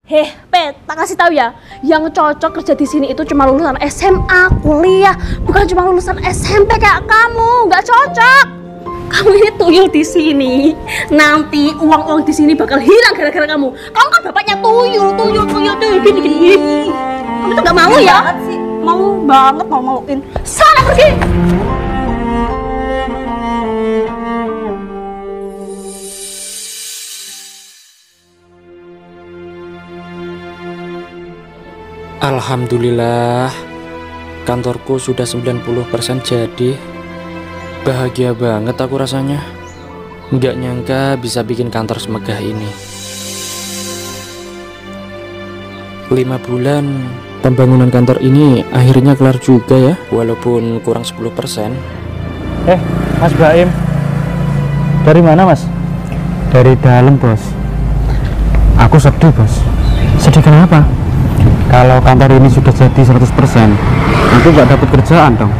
Heh, Pet, tak kasih tahu ya, yang cocok kerja di sini itu cuma lulusan SMA, kuliah, bukan cuma lulusan SMP kayak kamu, nggak cocok. Kamu ini tuyul di sini, nanti uang-uang di sini bakal hilang gara-gara kamu. Kamu kan bapaknya tuyul, gini. Kamu tuh nggak mau ya? Mau banget, mau-mauin. Sana pergi. Alhamdulillah, kantorku sudah 90% jadi. Bahagia banget aku rasanya. Nggak nyangka bisa bikin kantor semegah ini. 5 bulan pembangunan kantor ini akhirnya kelar juga ya, walaupun kurang 10%. Mas Baim, dari mana mas? Dari dalam bos. Aku sedih bos. Sedih kenapa? Kalau kantor ini sudah jadi 100%, aku nggak dapat kerjaan dong.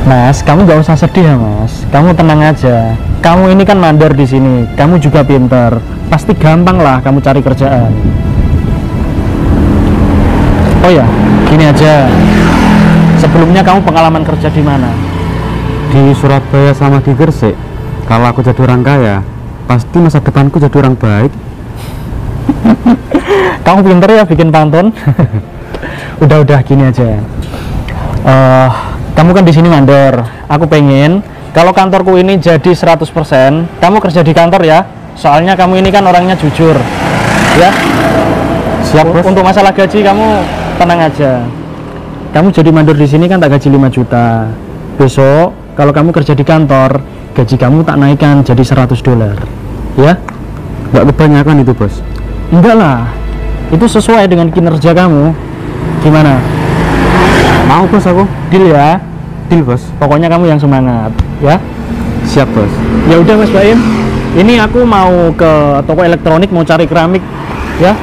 Mas, kamu nggak usah sedih ya mas. Kamu tenang aja. Kamu ini kan mandor di sini. Kamu juga pintar. Pasti gampang lah kamu cari kerjaan. Oh ya, gini aja. Sebelumnya kamu pengalaman kerja di mana? Di Surabaya sama di Gresik. Kalau aku jadi orang kaya, pasti masa depanku jadi orang baik. Kamu pinter ya bikin pantun. Udah gini aja. Kamu kan di sini mandor. Aku pengen kalau kantorku ini jadi 100%, kamu kerja di kantor ya. Soalnya kamu ini kan orangnya jujur. Ya. Siap, bos. Untuk masalah gaji kamu tenang aja. Kamu jadi mandor di sini kan tak gaji 5 juta. Besok kalau kamu kerja di kantor, gaji kamu tak naikkan jadi $100. Ya? Nggak kebanyakan itu, bos. Enggak lah, itu sesuai dengan kinerja kamu. Gimana? Mau bos aku? Deal ya? Deal bos. Pokoknya kamu yang semangat, ya? Siap bos. Ya udah Mas Baim, ini aku mau ke toko elektronik mau cari keramik, ya?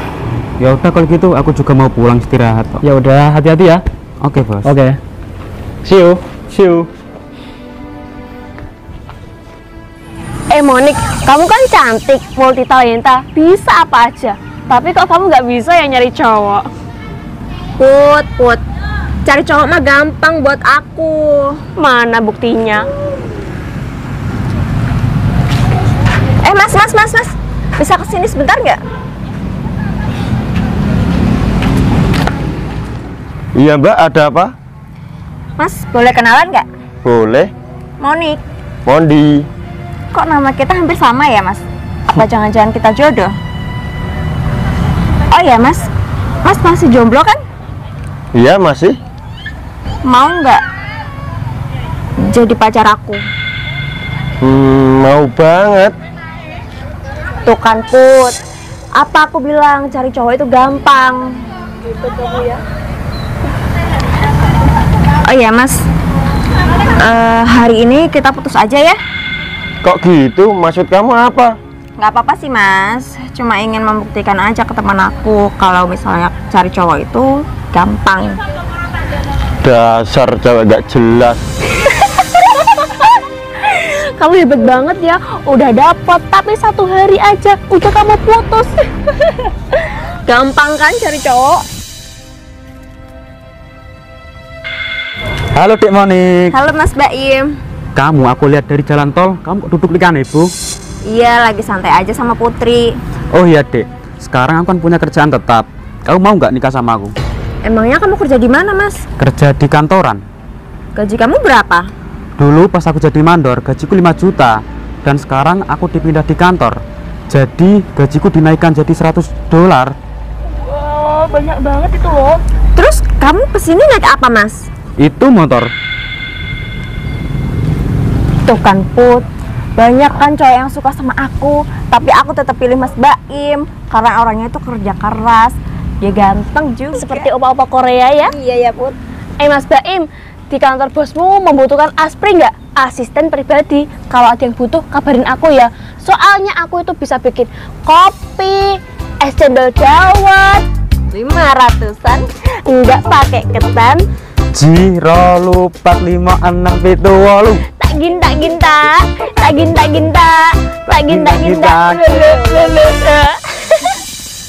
Ya udah kalau gitu aku juga mau pulang istirahat. Ya udah, hati-hati ya. Oke bos. Oke. See you. Monik, kamu kan cantik, multi talenta, bisa apa aja. Tapi kok kamu nggak bisa ya nyari cowok? Put, cari cowok mah gampang buat aku. Mana buktinya? Mas, bisa kesini sebentar nggak? Iya mbak, ada apa? Mas, boleh kenalan nggak? Boleh. Monik. Mondi. Kok nama kita hampir sama ya mas? Apa jangan-jangan kita jodoh? Oh ya mas masih jomblo kan? Iya masih. Mau nggak jadi pacar aku? Mau banget. Tuh kan Put, apa aku bilang cari cowok itu gampang? Gitu kamu ya. Oh ya mas, hari ini kita putus aja ya? Kok gitu? Maksud kamu apa? Nggak apa-apa sih mas, cuma ingin membuktikan aja ke teman aku kalau misalnya cari cowok itu gampang. Dasar cewek gak jelas. Kamu hebat banget ya, udah dapet tapi 1 hari aja udah kamu putus. Gampang kan cari cowok? Halo Dek Monik. Halo Mas Baim. Kamu aku lihat dari jalan tol, kamu duduk di kan ibu? Iya, lagi santai aja sama Putri. Oh iya Dek, sekarang aku kan punya kerjaan tetap. Kamu mau nggak nikah sama aku? Emangnya kamu kerja di mana Mas? Kerja di kantoran. Gaji kamu berapa? Dulu pas aku jadi mandor, gajiku 5 juta. Dan sekarang aku dipindah di kantor. Jadi gajiku dinaikkan jadi $100. Wow, banyak banget itu loh. Terus kamu kesini naik apa Mas? Itu motor. Tuh kan Put, banyak kan cowok yang suka sama aku, tapi aku tetap pilih Mas Baim karena orangnya itu kerja keras, dia ganteng juga. Seperti opa-opa Korea ya? Iya ya Put. Mas Baim, di kantor bosmu membutuhkan aspri nggak? Asisten pribadi. Kalau ada yang butuh kabarin aku ya. Soalnya aku itu bisa bikin kopi, es cendol dawet, 500-an, nggak pakai ketan. Jiro lupa 5, 6, 7, 8. Tak ginta.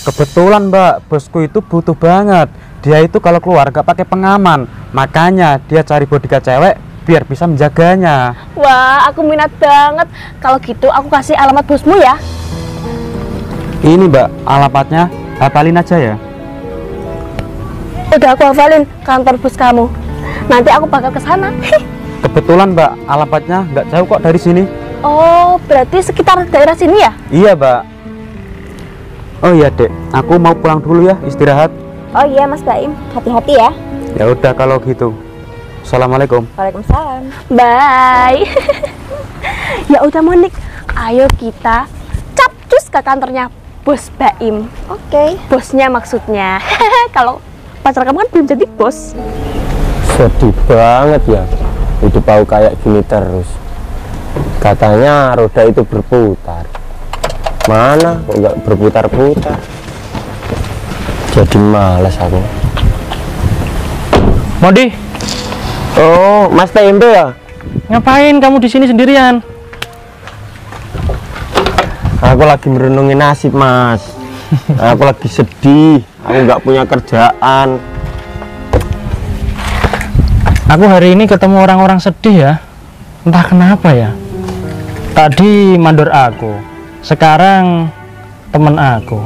Kebetulan Mbak, bosku itu butuh banget. Dia itu kalau keluar gak pakai pengaman, makanya dia cari bodyguard cewek biar bisa menjaganya. Wah, aku minat banget. Kalau gitu aku kasih alamat bosmu ya. Ini Mbak, alamatnya, hafalin aja ya. Udah aku hafalin kantor bos kamu. Nanti aku bakal ke sana. Kebetulan Mbak, alamatnya nggak jauh kok dari sini. Oh, berarti sekitar daerah sini ya? Iya Mbak. Oh iya Dek, aku mau pulang dulu ya, istirahat. Oh iya Mas Baim, hati-hati ya. Ya udah kalau gitu. Assalamualaikum. Waalaikumsalam. Bye. Ya udah Monik, ayo kita capcus ke kantornya Bos Baim. Oke. Bosnya maksudnya. Kalau pacar kamu kan belum jadi bos. Sedih banget ya. Hidup aku kayak gini terus. Katanya roda itu berputar. Mana kok nggak berputar-putar? Jadi malas aku. Modi, Oh, Mas Tempe ya? ngapain kamu di sini sendirian? Aku lagi merenungi nasib, Mas. Aku lagi sedih. Aku nggak punya kerjaan. Aku hari ini ketemu orang-orang sedih ya. Entah kenapa ya. Tadi mandor aku, sekarang temen aku.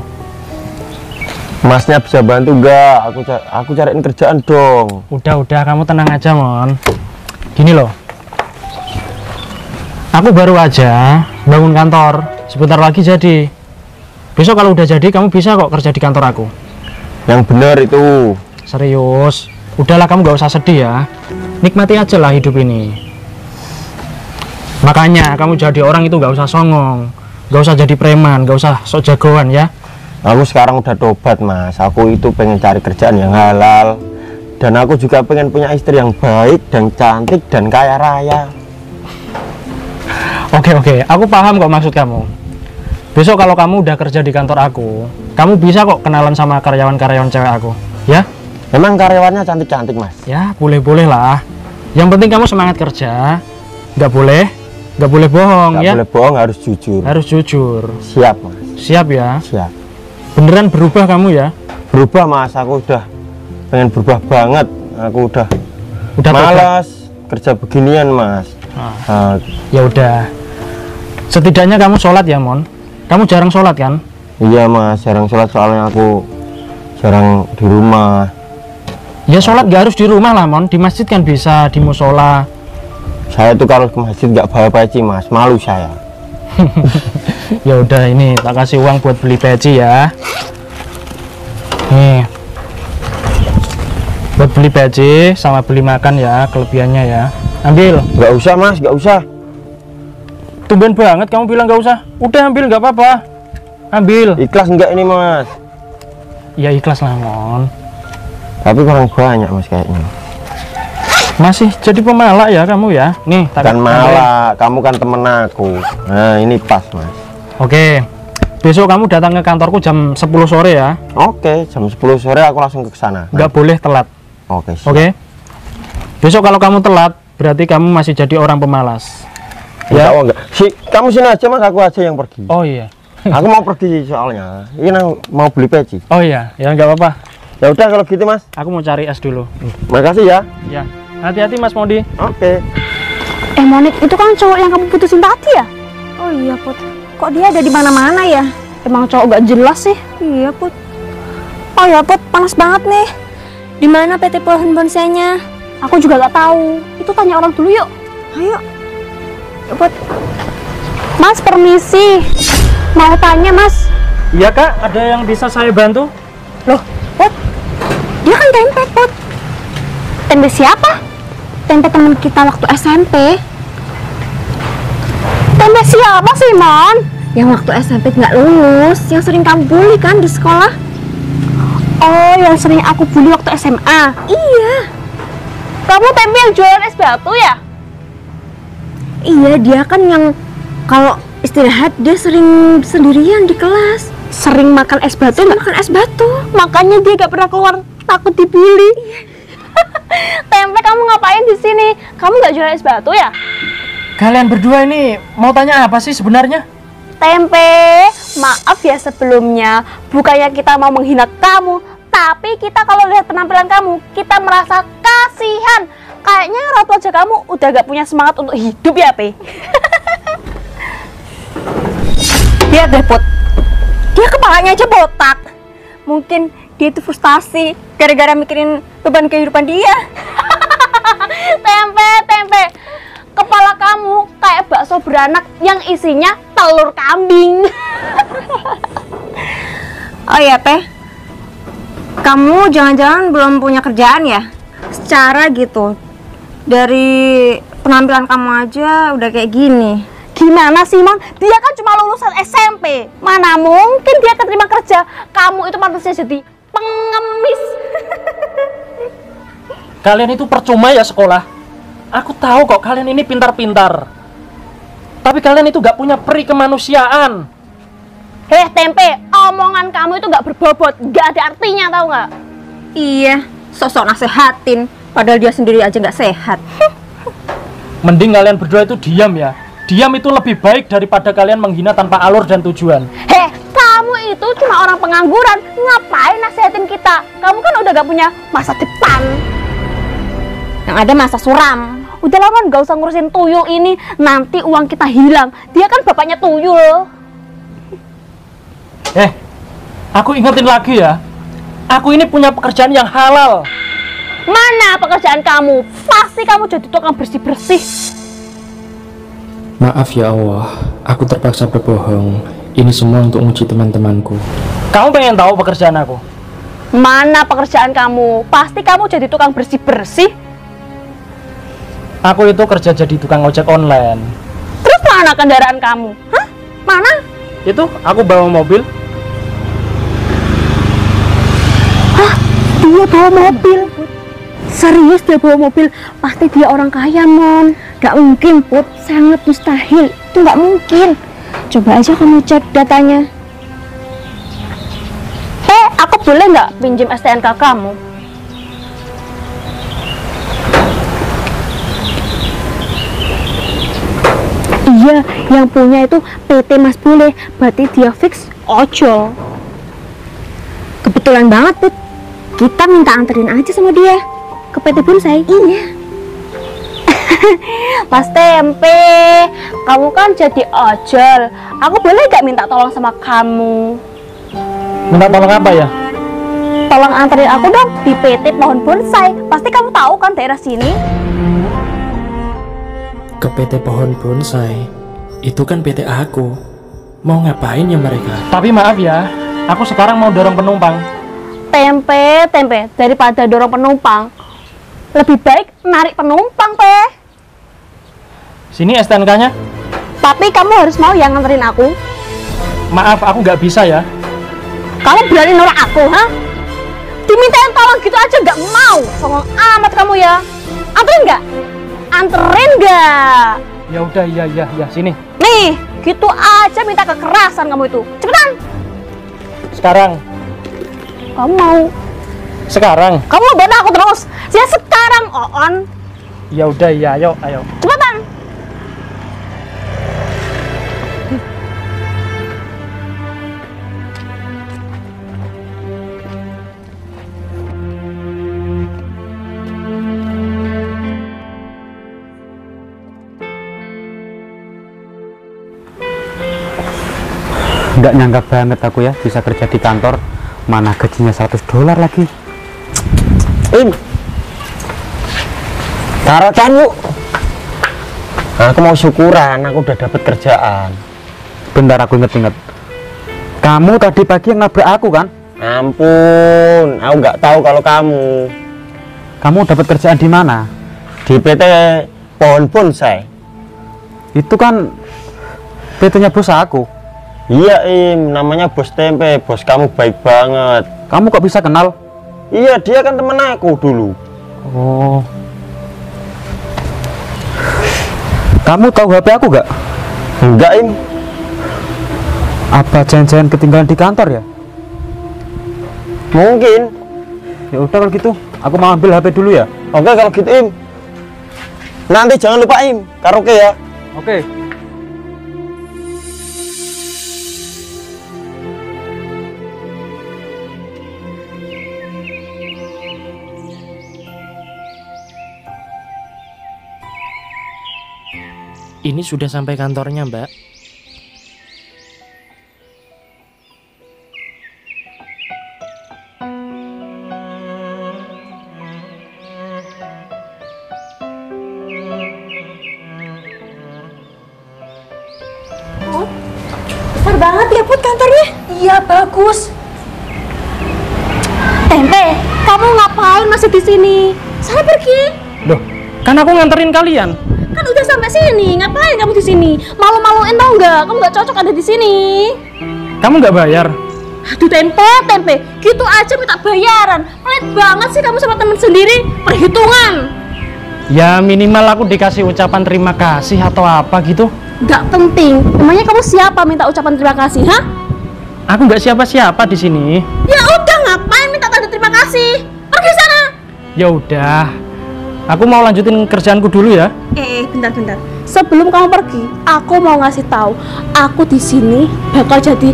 Masnya bisa bantu nggak? Aku cariin kerjaan dong. Udah, kamu tenang aja, Mon. Gini loh. Aku baru aja bangun kantor, sebentar lagi jadi. Besok kalau udah jadi, kamu bisa kok kerja di kantor aku. Yang bener itu. Serius. Udahlah, kamu gak usah sedih ya. Nikmati aja lah hidup ini. Makanya kamu jadi orang itu gak usah songong, gak usah jadi preman, gak usah sok jagoan ya. Aku sekarang udah tobat, Mas. Aku itu pengen cari kerjaan yang halal. Dan aku juga pengen punya istri yang baik dan cantik dan kaya raya. Oke, aku paham kok maksud kamu. Besok kalau kamu udah kerja di kantor aku, kamu bisa kok kenalan sama karyawan-karyawan cewek aku, ya? Emang karyawannya cantik-cantik, Mas? Ya, boleh-boleh lah. Yang penting kamu semangat kerja, nggak boleh bohong. Nggak ya. boleh bohong, harus jujur. Harus jujur. Siap, Mas. Siap ya. Siap. Beneran berubah kamu ya? Berubah, Mas. Aku udah pengen berubah banget. Aku udah Udah malas kerja beginian, Mas. Nah, Ya udah. Setidaknya kamu sholat ya, Mon. Kamu jarang sholat kan? iya, Mas. Jarang sholat soalnya aku jarang di rumah. Ya sholat gak harus di rumah lah, Mon. Di masjid kan bisa, di musola. Saya tuh kalau ke masjid nggak bawa peci, Mas. Malu saya. Ya udah, ini tak kasih uang buat beli peci ya. Nih. Buat beli peci sama beli makan ya, kelebihannya ya. Ambil. Nggak usah, Mas. Nggak usah. Tumben banget kamu bilang gak usah. Udah ambil, gak apa-apa. Ambil. Ikhlas nggak ini, Mas? Ya ikhlas lah, Mon. Tapi kurang banyak, Mas, kayaknya. Masih jadi pemalak ya kamu ya. Nih, Bukan malah, kamu kan temen aku. Nah, ini pas, Mas. Oke. Besok kamu datang ke kantorku jam 10 sore ya. Oke, jam 10 sore aku langsung ke sana. Nggak boleh telat. Oke, siap. Oke. Besok kalau kamu telat, berarti kamu masih jadi orang pemalas. Ya, enggak. Kamu sini aja, Mas, aku aja yang pergi. Oh iya. Aku mau pergi soalnya. Ini mau beli peci. Oh iya, ya nggak apa-apa. Ya udah kalau gitu, Mas. Aku mau cari es dulu. Makasih ya. Ya. Hati-hati Mas Modi. Oke. Monik, itu kan cowok yang kamu putusin tadi ya? Oh iya, Put. Kok dia ada di mana-mana ya? Emang cowok gak jelas sih. Iya, Put. Oh ya, Put, panas banget nih. Di mana PT Pohon Bonsainya? Aku juga gak tahu. Itu tanya orang dulu yuk. Ayo. Yuk, Put. Mas, permisi. Mau tanya, Mas. Iya Kak, ada yang bisa saya bantu? Loh, Put. Dia kan tempe, Put. Tempe siapa? Tempe teman kita waktu SMP. Tempe siapa sih, Mon? Yang waktu SMP nggak lulus, yang sering kamu bully kan di sekolah? Oh, yang sering aku bully waktu SMA? Iya. Kamu tempe yang jualan es batu ya? Iya, dia kan yang kalau istirahat dia sering sendirian di kelas. Sering makan es batu, makan es batu. Makanya dia gak pernah keluar, takut dibully. Tempe, kamu ngapain di sini? Kamu nggak jualan es batu ya? Kalian berdua ini mau tanya apa sih sebenarnya? Tempe, maaf ya sebelumnya. Bukannya kita mau menghina kamu, tapi kita kalau lihat penampilan kamu, kita merasa kasihan. Kayaknya ratu aja kamu udah gak punya semangat untuk hidup ya, Pe. Lihat deh, Put. Dia kepalanya aja botak. Mungkin dia itu frustasi gara-gara mikirin beban kehidupan dia. Tempe. Kepala kamu kayak bakso beranak yang isinya telur kambing. Oh iya, Teh. Kamu jangan-jangan belum punya kerjaan ya? Secara gitu. Dari penampilan kamu aja udah kayak gini. Gimana sih, Mon? Dia kan cuma lulusan SMP. Mana mungkin dia keterima kerja? Kamu itu pantasnya jadi pengemis. Kalian itu percuma ya sekolah. Aku tahu kok kalian ini pintar-pintar. Tapi kalian itu gak punya peri kemanusiaan. Tempe, omongan kamu itu gak berbobot, gak ada artinya, tahu nggak? Iya, sosok nasehatin, padahal dia sendiri aja gak sehat. Mending kalian berdua itu diam ya. Diam itu lebih baik daripada kalian menghina tanpa alur dan tujuan. Kamu itu cuma orang pengangguran, ngapain nasehatin kita? Kamu kan udah gak punya masa depan. Yang ada masa suram. Udah lama gak usah ngurusin tuyul ini, nanti uang kita hilang. Dia kan bapaknya tuyul. Aku ingetin lagi ya. Aku ini punya pekerjaan yang halal. Mana pekerjaan kamu? Pasti kamu jadi tukang bersih-bersih. Maaf ya Allah, aku terpaksa berbohong. Ini semua untuk uji teman-temanku. Kamu pengen tahu pekerjaan aku? Mana pekerjaan kamu? Pasti kamu jadi tukang bersih-bersih. Aku itu kerja jadi tukang ojek online. Terus mana kendaraan kamu? Hah? Mana? Itu aku bawa mobil. Dia bawa mobil. Serius dia bawa mobil? Pasti dia orang kaya, Mon. Gak mungkin, Put. Sangat mustahil. Itu gak mungkin. Coba aja kamu cek datanya. Aku boleh nggak pinjam STNK kamu? Iya, yang punya itu PT Mas Bule. Berarti dia fix ojol. Kebetulan banget, Put. Kita minta anterin aja sama dia ke PT Bonsai. Iya. Mas Tempe, kamu kan jadi ojol. Aku boleh gak minta tolong sama kamu? Minta tolong apa ya? Tolong anterin aku dong di PT Pohon Bonsai. Pasti kamu tahu kan daerah sini? Ke PT Pohon Bonsai? Itu kan PT aku. Mau ngapain ya mereka? Tapi maaf ya, aku sekarang mau dorong penumpang. Tempe, daripada dorong penumpang, lebih baik narik penumpang, Pe. Sini STNK-nya. Tapi kamu harus mau yang nganterin aku. Maaf, aku nggak bisa ya. Kamu berani nolak aku, ha? Dimintain tolong gitu aja nggak mau. Songong amat kamu ya. Anterin nggak? Anterin nggak? Ya udah, ya, sini. Nih, gitu aja minta kekerasan kamu itu. Cepetan. Sekarang. Kamu mau? Sekarang. Kamu bantah aku terus. Ya sekarang, Oon. Ya udah, ya, ayo. Cepetan. Nggak nyangka banget aku ya bisa kerja di kantor, mana gajinya $100 lagi. Taruhan yuk. Aku mau syukuran, aku udah dapet kerjaan. Bentar, aku inget-inget. Kamu tadi pagi yang nabrak aku kan? Ampun, aku nggak tahu kalau kamu. Kamu dapat kerjaan di mana? Di PT Pohon Bonsai. Itu kan PT-nya bos aku. Iya Im, namanya Bos Tempe. Bos kamu baik banget. Kamu kok bisa kenal? Iya, dia kan temen aku dulu. Oh. Kamu tahu HP aku gak? Enggak Im. Apa jangan-jangan ketinggalan di kantor ya? Mungkin. Ya udah kalau gitu, aku mau ambil HP dulu ya. Oke kalau gitu Im. Nanti jangan lupa Im, karaoke ya. Oke. Ini sudah sampai kantornya, Mbak. Besar banget ya Put kantornya. Iya bagus. Tempe, kamu ngapain masih di sini? Sana pergi. Loh, kan aku nganterin kalian. Kan udah sampai sini, ngapain kamu di sini? Malu-maluin tau nggak? Kamu nggak cocok ada di sini. Kamu nggak bayar? Aduh tempe, gitu aja minta bayaran. Pelit banget sih kamu sama temen sendiri. Perhitungan. Ya minimal aku dikasih ucapan terima kasih atau apa gitu. Nggak penting. Emangnya kamu siapa minta ucapan terima kasih, hah? Aku nggak siapa-siapa di sini. Ya udah, ngapain minta tanda terima kasih? Pergi sana. Ya udah. Aku mau lanjutin kerjaanku dulu ya. Bentar. Sebelum kamu pergi, aku mau ngasih tahu, aku di sini bakal jadi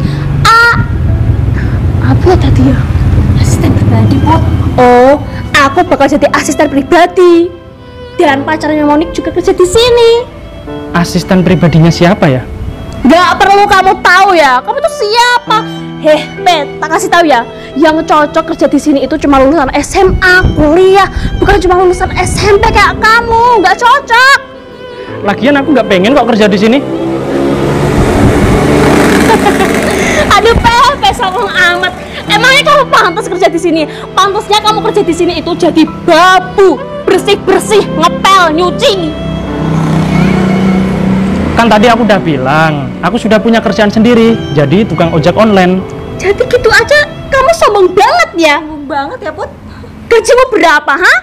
apa tadi ya? Asisten pribadi, Put. Oh, aku bakal jadi asisten pribadi. Dan pacarnya Monik juga kerja di sini. Asisten pribadinya siapa ya? Gak perlu kamu tahu ya. Kamu tuh siapa? Pet, tak kasih tahu ya. Yang cocok kerja di sini itu cuma lulusan SMA, kuliah, bukan cuma lulusan SMP kayak kamu. Gak cocok. Lagian aku nggak pengen kok kerja di sini. Aduh, Pepe, sombong amat. Emangnya kamu pantas kerja di sini? Pantasnya kamu kerja di sini itu jadi babu, bersih-bersih, ngepel, nyuci. Kan tadi aku udah bilang, aku sudah punya kerjaan sendiri, jadi tukang ojek online. Jadi gitu aja, kamu sombong banget ya? Sombong banget ya, Put. Gajimu berapa, ha?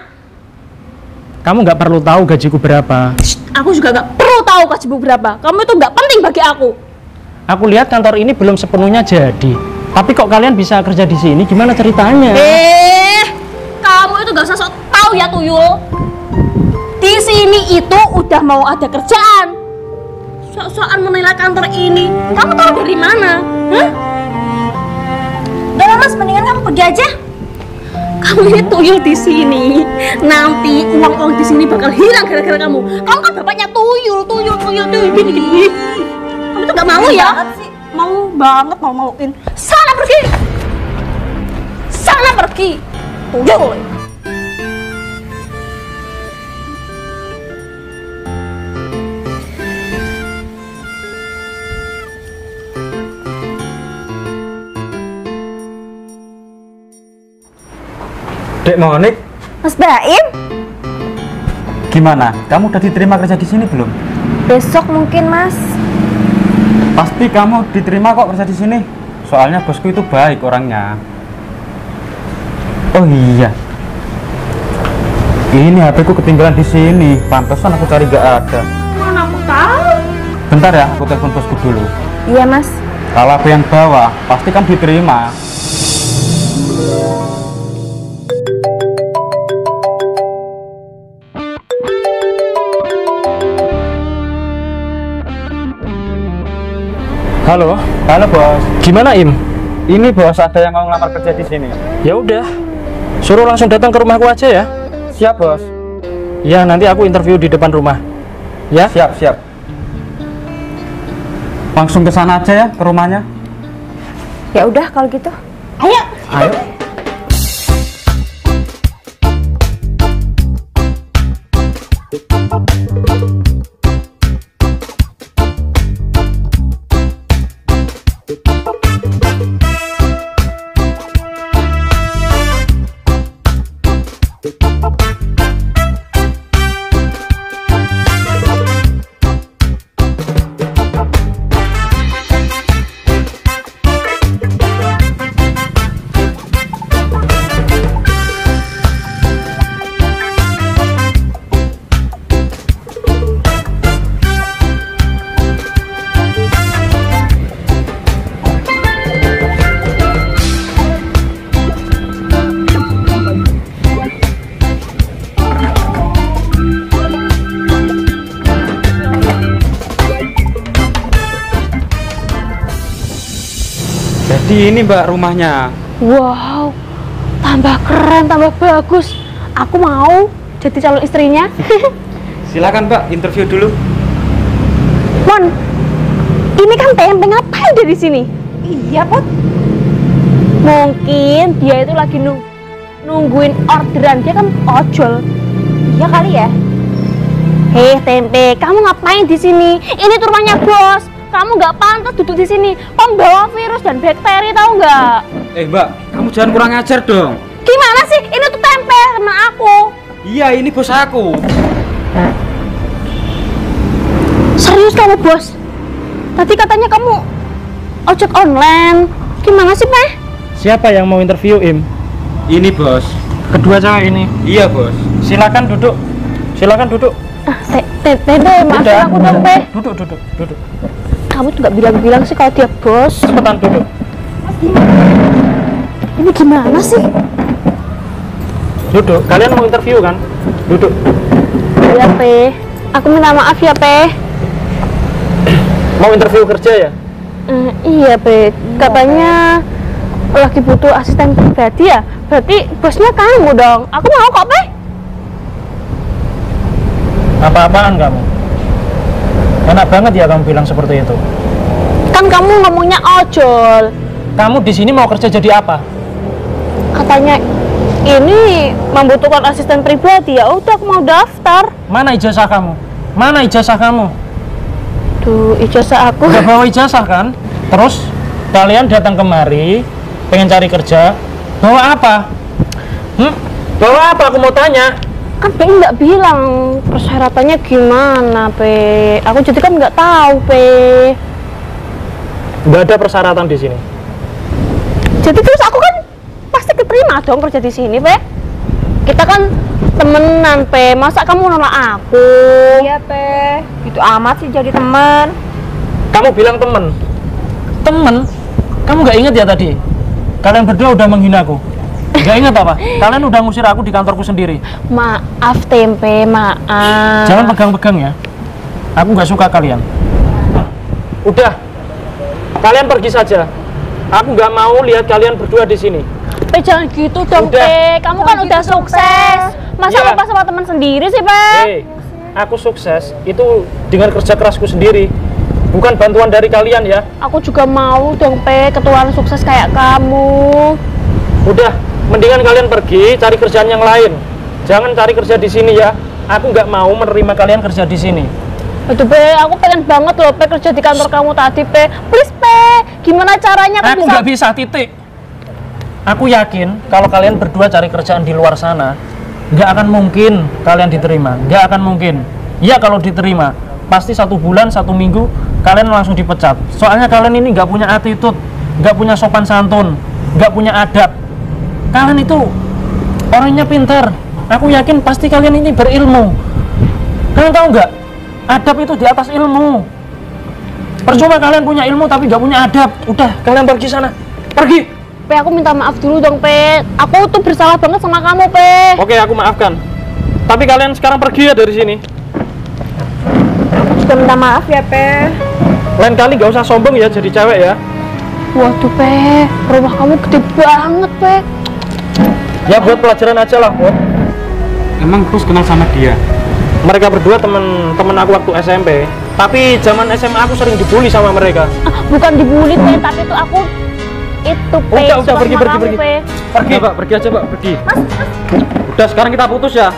Kamu nggak perlu tahu gajiku berapa. Aku juga nggak perlu tahu gajimu berapa. Kamu itu nggak penting bagi aku. Aku lihat kantor ini belum sepenuhnya jadi. Tapi kok kalian bisa kerja di sini? Gimana ceritanya? Kamu itu nggak usah sok tahu ya, Tuyul. Di sini itu udah mau ada kerjaan. Sok-sokan menilai kantor ini. Kamu tahu dari mana? Hah? Udah Mas, mendingan kamu pergi aja. Kamu ini tuyul di sini. Nanti uang-uang di sini bakal hilang gara-gara kamu. Kamu kan bapaknya tuyul gini. Kamu tuh gak mau ya? Mau banget, mau-mauin. Sana pergi. Tuyul. Dek Monik, Mas Baim, gimana? Kamu udah diterima kerja di sini belum? besok mungkin Mas. Pasti kamu diterima kok kerja di sini. Soalnya bosku itu baik orangnya. Oh iya. Ini HP ku ketinggalan di sini. Pantesan aku cari gak ada. Mana aku tahu. Bentar ya, aku telepon bosku dulu. Iya Mas. Kalau aku yang bawa, pasti kan diterima. Halo, Bos. gimana Im? Ini bos, ada yang mau ngelamar kerja di sini. Ya udah, suruh langsung datang ke rumahku aja ya. Siap bos. Ya nanti aku interview di depan rumah. Ya. Siap. Langsung ke sana aja ya, ke rumahnya. Ya udah kalau gitu. Ayo. Jadi ini mbak rumahnya. Wow, tambah keren, tambah bagus. Aku mau jadi calon istrinya. Silakan mbak, interview dulu. Mon, ini kan tempe, ngapain dia di sini? Iya, Put. Mungkin dia itu lagi nungguin orderan, dia kan ojol. Iya kali ya. Hei tempe, kamu ngapain di sini? Ini tuh rumahnya bos. Kamu nggak pantas duduk di sini. Pembawa virus dan bakteri, tahu nggak? Mbak, kamu jangan kurang ajar dong. Gimana sih? Ini tuh tempe teman aku. Iya, ini bos aku. Serius kamu bos? Tadi katanya kamu ojek online. Gimana sih, Peh? Siapa yang mau interview, Im? Ini bos. Kedua cewek ini. Iya bos. Silakan duduk. Silakan duduk. Tempe, maafin aku dong, Peh. Duduk. Kamu tuh nggak bilang-bilang sih kalau dia bos. Cepetan duduk. Ini gimana sih? Duduk. Kalian mau interview kan? Duduk. Iya, Peh. Aku minta maaf ya, Peh. Mau interview kerja ya? Iya, Peh. Katanya lagi butuh asisten pribadi ya? Berarti bosnya kamu dong. Aku mau kok, Peh. Apa-apaan kamu? Enak banget ya kamu bilang seperti itu. Kan kamu ngomongnya ojol. Kamu di sini mau kerja jadi apa? Katanya ini membutuhkan asisten pribadi. Ya udah, aku mau daftar. Mana ijazah kamu? Mana ijazah kamu? Tuh, ijazah aku. Udah bawa ijazah kan? Terus kalian datang kemari pengen cari kerja. Bawa apa? Bawa apa? Aku mau tanya. Kan Pe nggak bilang persyaratannya gimana, Pe. Aku jadi kan nggak tahu, Pe. Nggak ada persyaratan di sini. Jadi terus aku kan pasti keterima dong kerja di sini, Pe. Kita kan temenan, Pe. Masa kamu nolak aku? Iya, Pe. Gitu amat sih jadi teman. Kamu bilang temen? Temen? Kamu nggak inget ya tadi? Kalian berdua udah menghina aku. Nggak inget apa? Kalian udah ngusir aku di kantorku sendiri. Maaf, Tempe, maaf. Jangan pegang-pegang ya. Aku nggak suka kalian. Udah, kalian pergi saja. Aku nggak mau lihat kalian berdua di sini. Pe, jangan gitu dong, Udah. Pe. Kamu kan Jangan udah gitu dong, sukses. Masa Iya. lupa sama teman sendiri sih, Pe? Hei, aku sukses itu dengan kerja kerasku sendiri, bukan bantuan dari kalian ya. Aku juga mau dong, Pe, ketuaan sukses kayak kamu. Udah, mendingan kalian pergi cari kerjaan yang lain. Jangan cari kerja di sini ya. Aku nggak mau menerima kalian kerja di sini. Aduh, Pe, aku pengen banget loh, Pe, kerja di kantor kamu tadi, Pe. Please, Pe. Gimana caranya Aku nggak bisa, titik. Aku yakin kalau kalian berdua cari kerjaan di luar sana, nggak akan mungkin kalian diterima. Nggak akan mungkin. Ya kalau diterima, pasti 1 bulan, 1 minggu kalian langsung dipecat. Soalnya kalian ini nggak punya attitude, nggak punya sopan santun, nggak punya adab. Kalian itu orangnya pintar. Aku yakin pasti kalian ini berilmu. Kalian tahu nggak? Adab itu di atas ilmu. Percuma kalian punya ilmu tapi nggak punya adab. Udah, kalian pergi sana. Pergi. Pe, aku minta maaf dulu dong, Pe. Aku tuh bersalah banget sama kamu, Pe. Oke, aku maafkan. Tapi kalian sekarang pergi ya dari sini. Juga minta maaf ya, Pe. Lain kali nggak usah sombong ya jadi cewek ya. Waduh, Pe. Rumah kamu gede banget, Pe. Ya buat pelajaran aja lah, buat. Emang Bos kenal sama dia? Mereka berdua temen aku waktu SMP. Tapi zaman SMA aku sering dibully sama mereka. Bukan dibully, Pe, tapi tuh aku itu, Pe. Udah, suka pergi, sama pergi, kamu, pergi. Pe. Pergi, Pak, pergi aja, Pak, pergi. Udah, sekarang kita putus ya.